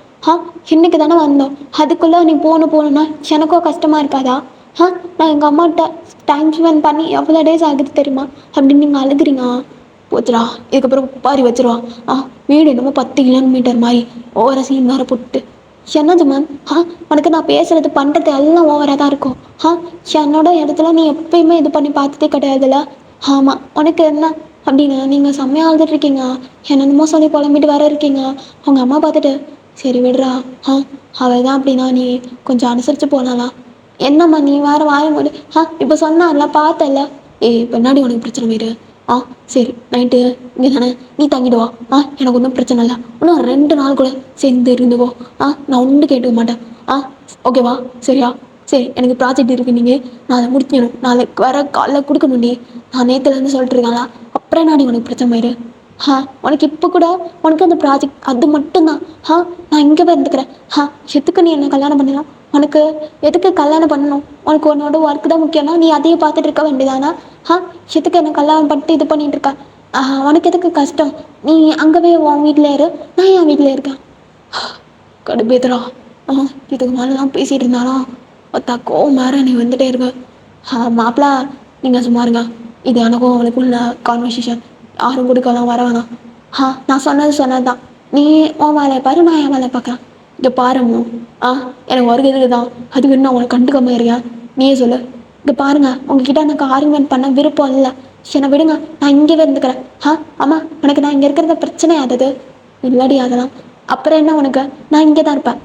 இன்னைக்கு தானே வந்தோம், அதுக்குள்ளே நீ போகணுன்னா எனக்கும் கஷ்டமாக இருக்காதா? நான் எங்கள் அம்மாட்ட டைம் ஸ்பெண்ட் பண்ணி எவ்வளோ டேஸ் ஆகுது தெரியுமா அப்படின்னு நீங்கள் அழுகுறீங்க. போச்சுடா, இதுக்கப்புறம் பாரி வச்சிருவான். வீடு என்னமோ 10 கிலோமீட்டர் மாதிரி ஓவர சீன் வேறு போட்டு. என்ன ஜமான், உனக்கு நான் பேசுறது பண்ணுறது எல்லாம் ஓவராக தான் இருக்கும். என்னோட இடத்துல நீ எப்பயுமே இது பண்ணி பார்த்ததே கிடையாதுல்ல. ஆமாம், உனக்கு என்ன அப்படின்னு நீங்கள் செம்மையாக அழுதுட்டு இருக்கீங்க. என்னென்னமோ சொல்லி புலம்பிட்டு வேற இருக்கீங்க. அவங்க அம்மா பார்த்துட்டு சரி விடுறா, அவள் தான் அப்படின்னா நீ கொஞ்சம் அனுசரித்து போனாலாம். என்னம்மா நீ வேறு வாய மூடு. இப்போ சொன்னால பார்த்தல. பின்னாடி உனக்கு பிரச்சனை வீடு. சரி, நைட்டு இங்கே தானே நீ தங்கிடுவா. எனக்கு ஒன்றும் பிரச்சனை இல்லை. இன்னும் 2 நாள் கூட சேர்ந்து இருந்துவோ. நான் ஒன்றும் கேட்டுக்க மாட்டேன். ஓகேவா? சரியா? சரி, எனக்கு ப்ராஜெக்ட் இருக்குது, நீங்கள் நான் அதை முடிக்கணும். நாளைக்கு வர காலைல கொடுக்கணும். நான் நேற்றுலேருந்து சொல்லிட்டு இருக்காங்களா? அப்புறம் நான் உனக்கு பிரச்சனை போயிடு. உனக்கு இப்போ கூட உனக்கு அந்த ப்ராஜெக்ட் அது மட்டும்தான். நான் இங்கே போய் இருந்துக்கிறேன். எதுக்கு நீ என்ன கல்யாணம் பண்ணலாம்? உனக்கு எதுக்கு கல்யாணம் பண்ணணும்? உனக்கு உன்னோட ஒர்க்கு தான் முக்கியம்னா நீ அதையே பார்த்துட்டு இருக்க வேண்டியதானா? எதுக்கு என்ன கல்யாணம் பண்ணிட்டு இது பண்ணிட்டு இருக்கா? உனக்கு எதுக்கு கஷ்டம்? நீ அங்கே போய் உன் வீட்டில் இரு, நான் என் வீட்டில் இருக்கேன். கடுப்பேத்துறா. இதுக்கு மேலாம் பேசிகிட்டு இருந்தாலும் ஒத்தா கோவம் வேற நீ வந்துட்டே இருக்க. மாப்பிள்ள, நீங்கள் சும்மா இருங்க. இது எனக்கும் அவளுக்குள்ள கான்வர்சேஷன். யாரும் கொடுக்கலாம் வர வேணாம். நான் சொன்னது தான். நீ உன் வேலையை பாரு, நான் என் வேலையை பார்க்குறேன். இங்கே பாருங்க. எனக்கு ஒரு இதுக்கு தான், அதுக்கு நான் உனக்கு கண்டுக்காம இருக்கேன். நீயே சொல்லு. இங்கே பாருங்க, உங்ககிட்ட எனக்கு ஆர்குமெண்ட் பண்ண விருப்பம் இல்லை. என்னை விடுங்க, நான் இங்கேவே இருந்துக்கிறேன். ஆமாம், உனக்கு நான் இங்கே இருக்கிறத பிரச்சனை ஆகுது இல்லாடி அதெல்லாம் அப்புறம் என்ன உனக்கு? நான் இங்கே தான் இருப்பேன்.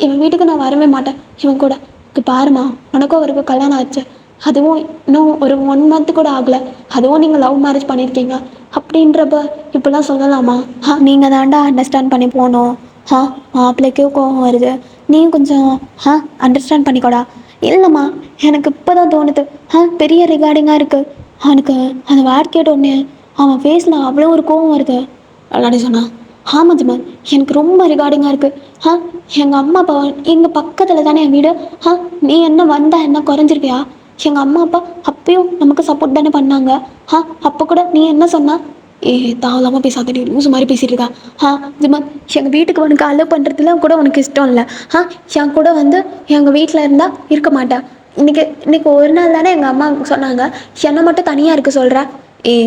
இவன் வீட்டுக்கு நான் வரவே மாட்டேன். இவன் கூட இங்கே பாருமா, உனக்கும் அவருக்கு கல்யாணம் ஆச்சு. அதுவும் இன்னும் ஒரு 1 மந்த் கூட ஆகலை. அதுவும் நீங்கள் லவ் மேரேஜ் பண்ணியிருக்கீங்க. அப்படின்றப்ப இப்படிலாம் சொல்லலாமா? நீங்கள் தாண்டா அண்டர்ஸ்டாண்ட் பண்ணி போகணும். மாப்பிள்ளைக்கே கோவம் வருது, நீயும் கொஞ்சம் அண்டர்ஸ்டாண்ட் பண்ணிக்கோடா. இல்லைம்மா, எனக்கு இப்போ தான் தோணுது. பெரிய ரிகார்டிங்காக இருக்குது. அவனுக்கு அந்த வேர்ட் கேட்டோடனே அவன் ஃபேஸில் அவ்வளோ ஒரு கோவம் வருது. விளாடி சொன்னான். ஆமாம் ஜமான், எனக்கு ரொம்ப ரிகார்டிங்காக இருக்குது. எங்கள் அம்மா அப்பா எங்கள் பக்கத்தில் தானே என் வீடு. நீ என்ன வந்தால் என்ன குறைஞ்சிருக்கியா? எங்கள் அம்மா அப்பா அப்பயும் நமக்கு சப்போர்ட் தானே பண்ணாங்க. அப்போ கூட நீ என்ன சொன்னா? தாவலாமல் பேசாதடி, லூஸ் மாதிரி பேசிகிட்டு இருக்கா. ஜமான், எங்கள் வீட்டுக்கு உனக்கு அலோவ் பண்ணுறதுல கூட உனக்கு இஷ்டம் இல்லை. என் கூட வந்து எங்கள் வீட்டில் இருந்தால் இருக்க மாட்டேன். இன்னைக்கு ஒரு நாள் தானே எங்கள் அம்மா சொன்னாங்க, என்னை மட்டும் தனியாக இருக்க சொல்கிற.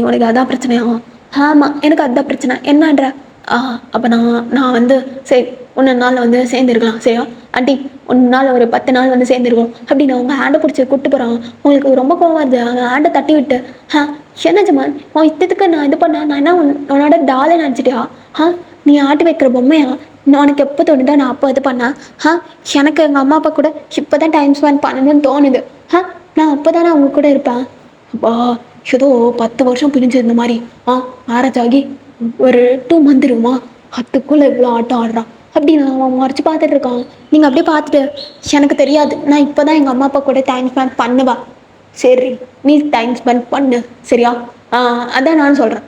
உனக்கு அதான் பிரச்சனையாகும். ஆமாம், எனக்கு அதுதான் பிரச்சனை. என்னன்ற அப்போ நான் வந்து சரி, 1 நாள் வந்து சேர்ந்துருக்கலாம். சரியா ஆண்டி? 1 நாள் ஒரு 10 நாள் வந்து சேர்ந்துருக்கோம் அப்படின்னு அவங்க ஹேண்டை பிடிச்சி கூப்பிட்டு போகிறான். உங்களுக்கு ரொம்ப கோவம் வருது. அவங்க ஹேண்டை தட்டி விட்டு என்ன ஜமான், உன் இஷ்டத்துக்கு நான் இது பண்ணேன், நான் என்ன உன்னோட டாலே நினச்சிட்டியா? நீ ஆட்டி வைக்கிற பொம்மையா? உனக்கு எப்போ தோணுதோ நான் அப்போ இது பண்ணேன். எனக்கு எங்கள் அம்மா அப்பா கூட இப்போ தான் டைம் ஸ்பெண்ட் பண்ணணும்னு தோணுது. நான் அப்போ தானே அவங்க கூட இருப்பேன். அப்பா, ஏதோ 10 வருஷம் பிரிஞ்சு இருந்த மாதிரி மேரேஜ் ஆகி ஒரு 2 மந்த் இருக்குமா, அதுக்குள்ளே இவ்வளோ ஆட்டம் ஆடுறான் அப்படின்னு அவன் மறைச்சி பார்த்துட்டு இருக்கான். நீங்கள் அப்படியே பார்த்துட்டு எனக்கு தெரியாது, நான் இப்போ தான் எங்கள் அம்மா அப்பா கூட டைம் ஸ்பெண்ட் பண்ணுவா. சரி, நீ டைம் ஸ்பெண்ட் பண்ணு. சரியா? அதான் நான் சொல்கிறேன்.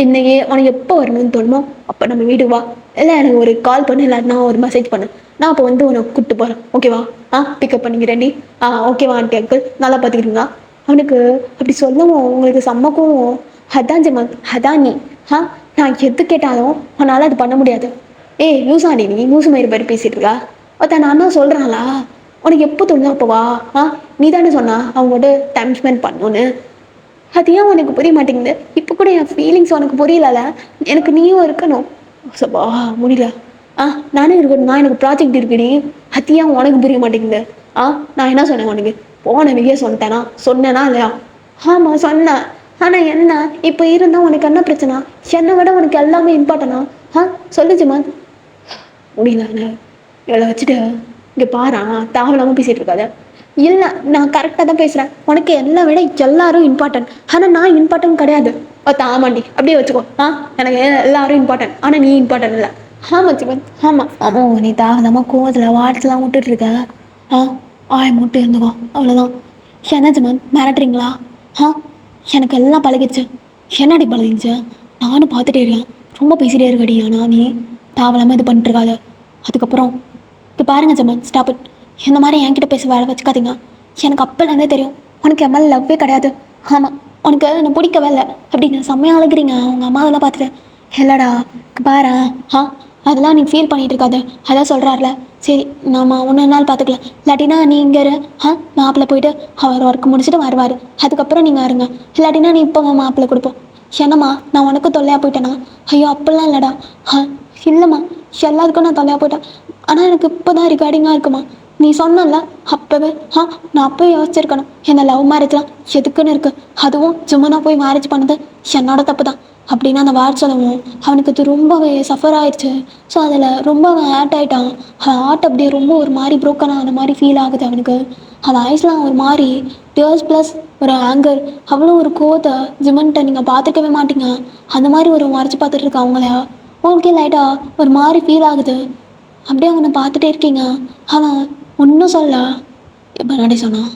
என்னையே உனக்கு எப்போ வரணும்னு தோணுமோ அப்போ நம்ம வீட்டுக்கு வா. இல்லை எனக்கு ஒரு கால் பண்ணு, இல்லாட்டினா ஒரு மெசேஜ் பண்ணு. நான் அப்போ வந்து உனக்கு கூப்பிட்டு போகிறேன். ஓகேவா? பிக்கப் பண்ணிக்கிறேன்டி. ஓகேவா ஆண்டி அங்கிள், நல்லா பார்த்துக்கிறீங்களா? அவனுக்கு அப்படி சொல்லவும் உங்களுக்கு செம்மக்கும். அதான் ஜமான், அதான் நீ நான் எது கேட்டாலும் உன்னால் அது பண்ண முடியாது. ஏய் லூசாண்டி, நீ லூசு மாதிரி பேசிட்டு இருக்கா? ஒருத்தன் நான் தான் சொல்கிறாங்களா? உனக்கு எப்போ தோணுதோ அப்போவா? நீ தானே சொன்னா அவங்களோட டைம் ஸ்பெண்ட் பண்ணணுன்னு. அது ஏன் உனக்கு புரிய மாட்டேங்குது? இப்போ கூட என் ஃபீலிங்ஸ் உனக்கு புரியல. எனக்கு நீயும் இருக்கணும். சப்பா முடியல. நானும் இருக்கணும். எனக்கு ப்ராஜெக்ட் இருக்குடி. அது ஏன் உனக்கு புரிய மாட்டேங்குது? நான் என்ன சொன்னேன் உனக்கு? போன வெளியே சொன்னேனா இல்லையா? ஆமாம் சொன்னேன். ஆனால் என்ன இப்போ இருந்தால் உனக்கு என்ன பிரச்சனை? என்னை விட உனக்கு எல்லாமே இம்பார்ட்டனா? சொல்லுச்சுமா. முடியல. இவளை வச்சுட்டு இங்கே பாரா, தேவையில்லாமல் பேசிகிட்டு இருக்காத. இல்லை, நான் கரெக்டாக தான் பேசுகிறேன். உனக்கு என்னை விட எல்லாரும் இம்பார்ட்டன்ட். ஆனால் நான் இம்பார்ட்டன்ட் கிடையாது. ஆமாண்டி, அப்படியே வச்சுக்கோ. எனக்கு எல்லாரும் இம்பார்ட்டன்ட், ஆனால் நீ இம்பார்ட்டன்ட் இல்லை. ஆமாம் சிவன், ஆமாம். ஆமாம், நீ தேவையில்லாமல் கோவத்தில் வாட்ஸ்லாம் விட்டுட்ருக்க. மட்டும் இருந்துக்கோ, அவ்வளோதான். என்ன ஜிமன் மிரட்டுறீங்களா? எனக்கு எல்லாம் பழகிடுச்சு. என்னடி பழகிடுச்சு? நானும் பார்த்துட்டே இருக்கேன். ரொம்ப பேசிகிட்டே இருக்கடி. ஆனால் நீ தேவையில்லாமல் இது பண்ணிட்டுருக்காத. அதுக்கப்புறம் இப்போ பாருங்க ஜமன், ஸ்டாப் இட். இந்த மாதிரி என்கிட்ட பேச வேலை வச்சுக்காதீங்க. எனக்கு அப்போலேருந்தே தெரியும் உனக்கு என் மேலே லவ்வே கிடையாது. ஆமாம், உனக்கு என்னை பிடிக்கவே இல்லை அப்படின்னு செம்மையாக அழுகிறீங்க உங்கள் அம்மாவெல்லாம் பார்த்துட்டு. இல்லைடா பாரு. அதெல்லாம் நீ ஃபீல் பண்ணிகிட்டு இருக்காது. அதான் சொல்கிறார்ல. சரி, நம்ம ஒன்று நாள் பார்த்துக்கலாம். இல்லாட்டினா நீ இங்கே இரு. மாப்பிள்ளை போயிட்டு அவர் ஒர்க் முடிச்சுட்டு வருவார். அதுக்கப்புறம் நீங்கள் இருங்க. இல்லாட்டினா நீ இப்போ மாப்பிள்ளை கொடுப்போம். என்னம்மா, நான் உனக்கு தொல்லையாக போயிட்டேனா? ஐயோ அப்படிலாம் இல்லைடா. இல்லைம்மா, எல்லாத்துக்கும் நான் தொல்லையாக போயிட்டேன். ஆனால் எனக்கு இப்போ தான் ரிகார்டிங்காக இருக்குமா. நீ சொன்னல அப்போவே. நான் அப்போவே யோசிச்சிருக்கணும். என்ன லவ் மேரேஜ்லாம் எதுக்குன்னு இருக்குது. அதுவும் ஜுமனா போய் மேரேஜ் பண்ணது என்னோட தப்பு தான் அப்படின்னு அந்த வேர்ட் சொல்லவும் அவனுக்கு அது ரொம்பவே சஃபர் ஆயிடுச்சு. ஸோ அதில் ரொம்ப அவன் ஆட் ஆகிட்டான். ஹார்ட் அப்படியே ரொம்ப ஒரு மாதிரி ப்ரோக்கன் ஆன மாதிரி ஃபீல் ஆகுது அவனுக்கு. அந்த ஐஸ்லாம் ஒரு மாதிரி டேர்ஸ் ப்ளஸ் ஒரு ஆங்கர், அவ்வளோ ஒரு கோவத்தை ஜிமன்ட்ட நீங்கள் பார்த்துக்கவே மாட்டீங்க. அந்த மாதிரி ஒரு மறைச்சி பார்த்துட்டு இருக்க அவங்கள உங்களுக்கே லைட்டாக ஒரு மாதிரி ஃபீல் ஆகுது. அப்படியே அவனை பார்த்துட்டே இருக்கீங்க. அவன் ஒன்றும் சொல்ல. இப்போ நாடி சொன்னான்,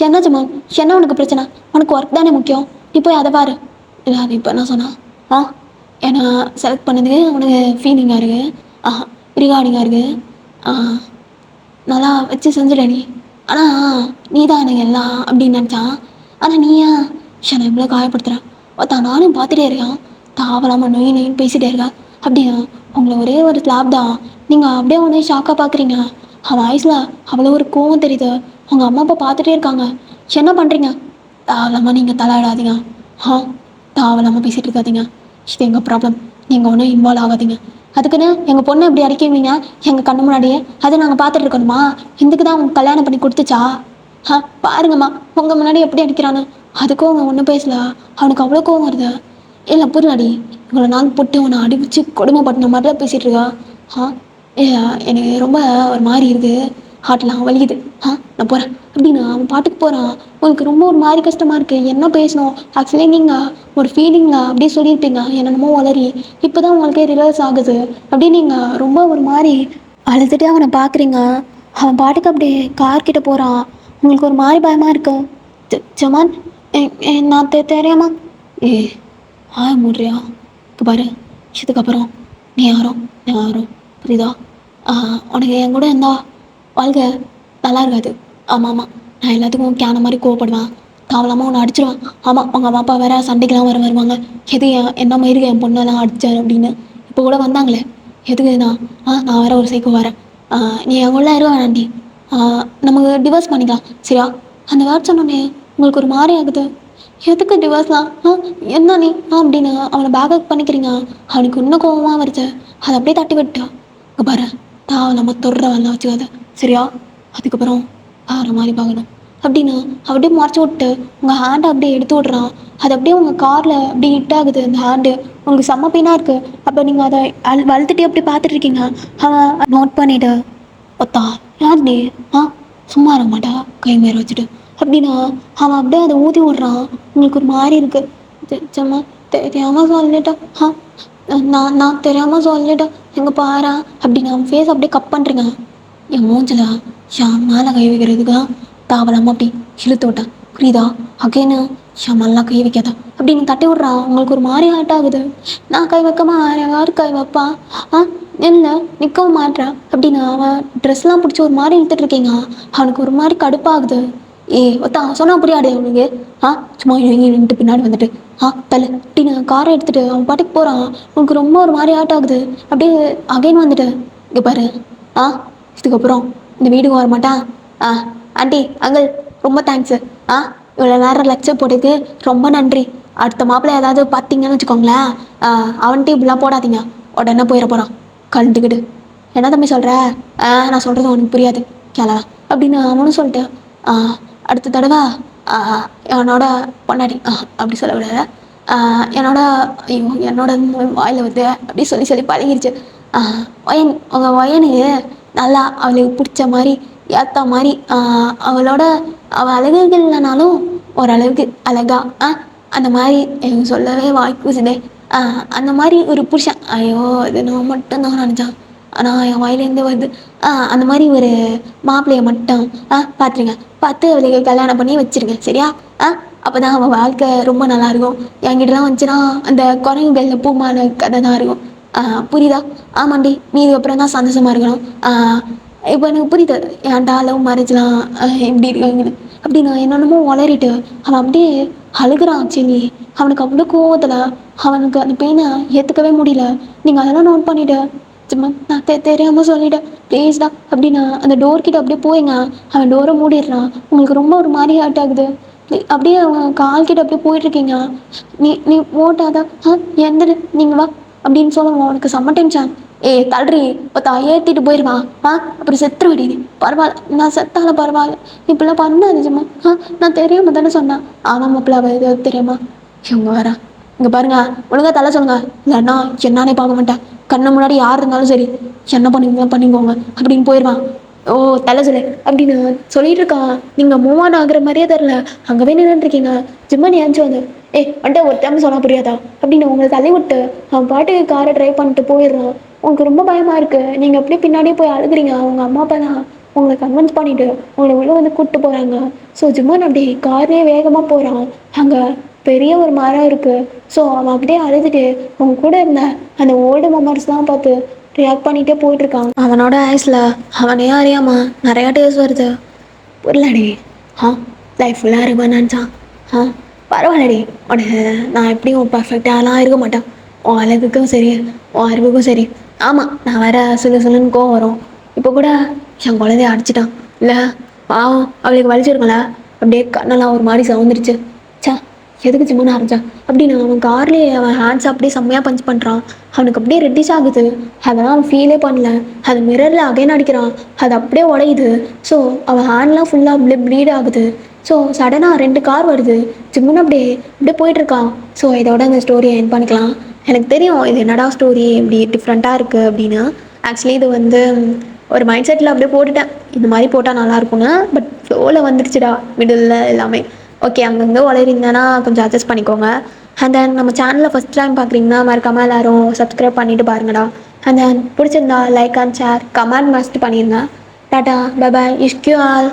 என்ன ஜிமன், என்ன உனக்கு பிரச்சனை? உனக்கு ஒர்க் தானே முக்கியம். நீ போய் அதை பாரு. இல்லை, அது இப்போ என்ன சொன்னான்? என்னை செலக்ட் பண்ணதுக்கு உனக்கு ஃபீலிங்காக இருக்குது, ரிகார்டிங்காக இருக்குது, நல்லா வச்சு செஞ்சுட நீ. ஆனால் நீ தான் எனக்கு எல்லாம் அப்படின்னு நினச்சான். ஆனால் நீயா என்னை இவ்வளோ காயப்படுத்துகிறேன். நானும் பார்த்துட்டே இருக்கேன். தாவலாமல் நொயின்னு பேசிகிட்டே இருக்கேன். அப்படியா உங்களை ஒரே ஒரு ஸ்லாப் தான். நீங்கள் அப்படியே உடனே ஷாக்காக பார்க்குறீங்க. அவன் வயசில் அவ்வளோ ஒரு கோவம் தெரியுது. உங்கள் அம்மா அப்பா பார்த்துட்டே இருக்காங்க. என்ன பண்ணுறீங்க? தாவலாமல் நீங்கள் தலையிடாதீங்க. தாவலாமல் பேசிகிட்டு இருக்காதீங்க. இது எங்கள் ப்ராப்ளம். நீங்கள் ஒன்றும் இன்வால்வ் ஆகாதீங்க. அதுக்குன்னு எங்கள் பொண்ணை இப்படி அடிக்குவீங்க எங்கள் கண்ணு முன்னாடியே? அதை நாங்கள் பார்த்துட்டு இருக்கணுமா? இதுக்கு தான் அவங்க கல்யாணம் பண்ணி கொடுத்துச்சா? பாருங்கம்மா, உங்கள் முன்னாடி எப்படி அடிக்கிறான்னு. அதுக்கும் அவங்க ஒன்றும் பேசல. அவனுக்கு அவ்வளோ கோவம் வருது. இல்லை புரியலாடி, இவ்வளோ நாள் போட்டு அவனை அடிச்சு கொடுமைப்பட்டின மாதிரிலாம் பேசிகிட்டு இருக்கா. எனக்கு ரொம்ப ஒரு மாதிரி இருக்குது. ஹார்ட்லாம் வலிக்குது. நான் போகிறேன் அப்படின்னு அவன் பாட்டுக்கு போகிறான். உங்களுக்கு ரொம்ப ஒரு மாதிரி கஷ்டமாக இருக்குது. என்ன பேசணும்? ஆக்சுவலி நீங்கள் ஒரு ஃபீலிங்கில் அப்படியே சொல்லியிருப்பீங்க என்னென்னமோ வளரி. இப்போ தான் உங்களுக்கே ரிலர்ஸ் ஆகுது. அப்படியே நீங்கள் ரொம்ப ஒரு மாதிரி அழுதுகிட்டே அவனை பார்க்குறீங்க. அவன் பாட்டுக்கு அப்படியே கார்கிட்ட போகிறான். உங்களுக்கு ஒரு மாதிரி பயமாக இருக்கு. ஜமான், நான் தெரியாமா? மூடுறியா? பாரு, இதுக்கப்புறம் நீ யாரும் புரியுதா? உனக்கு என் கூட இருந்தா வாழ்க்கை நல்லா இருக்காது. ஆமாம், நான் எல்லாத்துக்கும் கேன மாதிரி கோவப்படுவேன். தாவலாமல் உன்னை அடிச்சிடுவேன். உங்கள் அம்மா அப்பா வேற சண்டைக்கெலாம் வருவாங்க. எது என்ன மாதிரி என் பொண்ணெல்லாம் அடித்தார் அப்படின்னு. இப்போ கூட வந்தாங்களே, எதுக்கு நான் வேற ஒரு சைக்கோ வரேன். நீ என் கூட இருவா வேண்டாண்டி. நமக்கு டிவோர்ஸ் பண்ணிக்கலாம் சரியா? அந்த வேர்ட் சொன்னோன்னே உங்களுக்கு ஒரு மாதிரி ஆகுது. எதுக்கு டிவோர்ஸ்லாம்? என்ன நீ அப்படின்னு அவனை பேக்கப் பண்ணிக்கிறீங்க. அவனுக்கு இன்னும் கோவமாக வருது. அதை அப்படியே தட்டி விட்டா. பாரு, நம்ம தொடுற வேலை வச்சுக்காத சரியா? அதுக்கப்புறம் வேறு மாதிரி பார்க்கணும் அப்படின்னு அப்படியே மறைச்சி விட்டு உங்கள் ஹேண்டை அப்படியே எடுத்து விட்றான். அது அப்படியே உங்கள் காரில் அப்படியே ஹிட் ஆகுது. அந்த ஹேண்டு உங்களுக்கு செம்ம பெயினாக இருக்குது. அப்போ நீங்கள் அதை வளர்த்துட்டே அப்படி பார்த்துட்ருக்கீங்க. அவன் நோட் பண்ணிவிட்டு யார் நீ? சும்மா இருக்க மாட்டா கை மேற வச்சுட்டு அப்படின்னா அவன் அப்படியே அதை ஊதி விட்றான். உங்களுக்கு ஒரு மாதிரி இருக்குது. சும்மா தெரியாமல் சொல்லிட்டேன். நான் தெரியாமல் சொல்லிட்டேன். எங்கள் பாரா அப்படின்னு அவன் ஃபேஸ் அப்படியே கப் பண்ணுறீங்க. என் மூஞ்சில் ஷாம் மேலே கை வைக்கிறதுக்கு தாவலாமல் அப்படி இழுத்து விட்டேன். புரியுதா? அகைன்னு ஷாமெல்லாம் கை வைக்காத அப்படின்னு தட்டி விட்றான். உங்களுக்கு ஒரு மாதிரி ஹார்ட் ஆகுது. நான் கை வைக்காம யார் கை வைப்பா? இல்லை, நிற்கவும் மாட்டேன் அப்படின்னு அவன் ட்ரெஸ்லாம் பிடிச்சி ஒரு மாதிரி இழுத்துட்ருக்கீங்க. அவனுக்கு ஒரு மாதிரி கடுப்பாகுது. ஒத்தா சொன்னா புரியாதே உனக்கு? சும்மா நின்றுட்டு பின்னாடி வந்துட்டு தள்ளு அப்படின்னு காரை எடுத்துட்டு அவன் பாட்டுக்கு போகிறான். உனக்கு ரொம்ப ஒரு மாதிரி ஆட் ஆகுது. அப்படியே அகைன் வந்துட்டு இங்கே பாரு. ஆ இதுக்கப்புறம் இந்த வீட்டுக்கு வர மாட்டான். ஆ ஆண்டி அங்கிள் ரொம்ப தேங்க்ஸு. ஆ இவ்வளோ நேரம் லெக்சர் போட்டதுக்கு ரொம்ப நன்றி. அடுத்த மாப்பிள்ளை ஏதாவது பார்த்தீங்கன்னு வச்சுக்கோங்களேன், அவன்கிட்ட இப்படிலாம் போடாதீங்க, உடனே போயிட போகிறான் கலந்துக்கிட்டு. என்ன தம்பி சொல்கிற? நான் சொல்கிறது அவனுக்கு புரியாது கேள அப்படின்னு அவனும் சொல்லிட்டேன். அடுத்த தடவை என்னோட பொண்டாடி அப்படி சொல்ல விட என்னோட ஐயோ என்னோட வாயில் வந்து அப்படி சொல்லி சொல்லி பழகிருச்சு. உங்கள் ஒயனு நல்லா அவளுக்கு பிடிச்ச மாதிரி ஏற்ற மாதிரி அவளோட அவள் அழகுகள் இல்லைனாலும் ஓரளவுக்கு அழகா அந்த மாதிரி எனக்கு சொல்லவே வாய்க்குதுதே. அந்த மாதிரி ஒரு புருஷன், ஐயோ இது நான் மட்டும்தான் நினச்சான், ஆனால் என் வாயிலேருந்து வருது. அந்த மாதிரி ஒரு மாப்பிள்ளையை மட்டும் பார்த்துருங்க, பார்த்து அவளுக்கு கல்யாணம் பண்ணி வச்சுருங்க சரியா? அப்போ தான் அவள் வாழ்க்கை ரொம்ப நல்லாயிருக்கும். என்கிட்டலாம் வந்துச்சுன்னா அந்த குரங்குகளில் பூமான கதை தான் இருக்கும். புரியுதா? ஆமாண்டி, நீ இதுக்கப்புறம் தான் சந்தோஷமாக இருக்கணும். இப்போ எனக்கு புரியுது ஏன்டா லவ் மேரேஜ்லாம் எப்படி இருக்காங்கன்னு. அப்படி நான் என்னென்னமோ வளரிட்டு அவன் அப்படியே அழுகிறான். சரி அவனுக்கு அவ்வளோ கோவத்தில் அவனுக்கு அந்த பெயினை ஏற்றுக்கவே முடியல. நீங்கள் அதெல்லாம் நோட் பண்ணிவிட்டு சும்மா நான் தெரியாமல் சொல்லிட்டேன் ப்ளீஸ்டா அப்படின்னு அந்த டோர்கிட்ட அப்படியே போயிங்க. அவன் டோரை மூடிடுறான். உங்களுக்கு ரொம்ப ஒரு மாதிரி ஹர்ட் ஆகுது. அப்படியே அவன் கால்கிட்ட அப்படியே போயிட்டுருக்கீங்க. நீ ஓட்டாதான் எந்திரு நீங்கள் வா அப்படின்னு சொல்லுவான். அவனுக்கு செம்ம டென்ஷன். தள்ளுறி ஒருத்தா ஏற்றிட்டு போயிடுவான். அப்புறம் செத்துரு விடி. பரவாயில்ல நான் செத்தாலும் பரவாயில்ல, இப்படிலாம் பண்ணாது சும்மா. நான் தெரியாமல் தானே சொன்னேன். ஆமாம் மாப்பிள்ள அவள் எதாவது தெரியாமா? இவங்க வரா இங்கே பாருங்க, ஒழுங்கா தலை சொல்லுங்க, இல்லைன்னா என்னானே பார்க்க மாட்டேன். கண்ணு முன்னாடி யார் இருந்தாலும் சரி, என்ன பண்ணுவீங்க பண்ணிக்கோங்க அப்படின்னு போயிடுவான். தலை சொல்லு அப்படின்னு சொல்லிட்டு இருக்கான். நீங்கள் மூவ் ஆன் ஆகுற மாதிரியே தெரில, அங்கவே நின்றுருக்கீங்க. ஜிம்மன் ஏஞ்சி வந்து வந்துட்டு ஒரு டைம் சொன்னால் புரியாதா அப்படின்னு உங்களை தள்ளி விட்டு அவன் பாட்டுக்கு காரை ட்ரைவ் பண்ணிட்டு போயிடுறான். உங்களுக்கு ரொம்ப பயமாக இருக்குது. நீங்கள் அப்படியே பின்னாடியே போய் அழுகுறீங்க. அவங்க அம்மா அப்பா தான் உங்களை கன்வின்ஸ் பண்ணிவிட்டு உங்களை உள்ளே வந்து கூப்பிட்டு போகிறாங்க. ஸோ ஜிம்மன் அப்படி காரே வேகமாக போகிறான். அங்கே பெரிய ஒரு மரம் இருக்குது. ஸோ அவன் அப்படியே அழுதுட்டு அவங்க கூட இருந்த அந்த ஓல்டு மெமரிஸ்லாம் பார்த்து ரியாக்ட் பண்ணிகிட்டே போயிட்டுருக்கான். அவனோட ஐஸில் அவனே அறியாமல் நிறையா டேஸ் வருது. புரியலடி. லைஃப் ஃபுல்லாக இருப்பேன் நினச்சான். பரவாயில்லடி, உனக்கு நான் எப்படியும் பர்ஃபெக்டாலாம் இருக்க மாட்டேன். உன் அழகுக்கும் சரி உன் அறிவுக்கும் சரி. ஆமாம், நான் வேற சிலுன்னு கோவம் வரும். இப்போ கூட என் குழந்தைய அடிச்சிட்டான் இல்லை, பாவம் அவளுக்கு வலிச்சிருக்கல. அப்படியே கண்ணெல்லாம் ஒரு மாதிரி சவுந்துருச்சு. சா எதுக்கு ஜிம்முன்னு ஆரம்பிச்சான் அப்படின்னு அவன் கார்லேயே அவன் ஹேண்ட்ஸ் அப்படியே செம்மையாக பஞ்ச் பண்ணுறான். அவனுக்கு அப்படியே ரெட்டிஷ் ஆகுது. அதெல்லாம் அவன் ஃபீலே பண்ணல. அது மிரரில் அகைன் அடிக்கிறான். அது அப்படியே உடையுது. ஸோ அவன் ஹேண்ட்லாம் ஃபுல்லாக ப்ளீட் ஆகுது. ஸோ சடனாக 2 கார் வருது. ஜிம்முன்னு அப்படியே அப்படியே போயிட்டுருக்கான். ஸோ இதோட இந்த ஸ்டோரியை என் பண்ணிக்கலாம். எனக்கு தெரியும் இது என்னடா ஸ்டோரி இப்படி டிஃப்ரெண்ட்டாக இருக்குது அப்படின்னு. ஆக்சுவலி இது வந்து ஒரு மைண்ட் செட்டில் அப்படியே போட்டுட்டேன், இந்த மாதிரி போட்டால் நல்லாயிருக்குன்னு. பட் ஃப்ளோவில் வந்துடுச்சுடா மிடில் எல்லாமே. ஓகே, அங்கங்கே வளரிங்கன்னா கொஞ்சம் அட்ஜஸ்ட் பண்ணிக்கோங்க. அண்ட் தென் நம்ம சேனலில் ஃபஸ்ட் டைம் பார்க்குறீங்கன்னா மறக்காமல் எல்லோரும் சப்ஸ்கிரைப் பண்ணிவிட்டு பாருங்கடா. அண்ட் தென் பிடிச்சிருந்தா like and share comment must பண்ணிடுங்க. டாட்டா பை பாய், இஷ்கியூ ஆல்.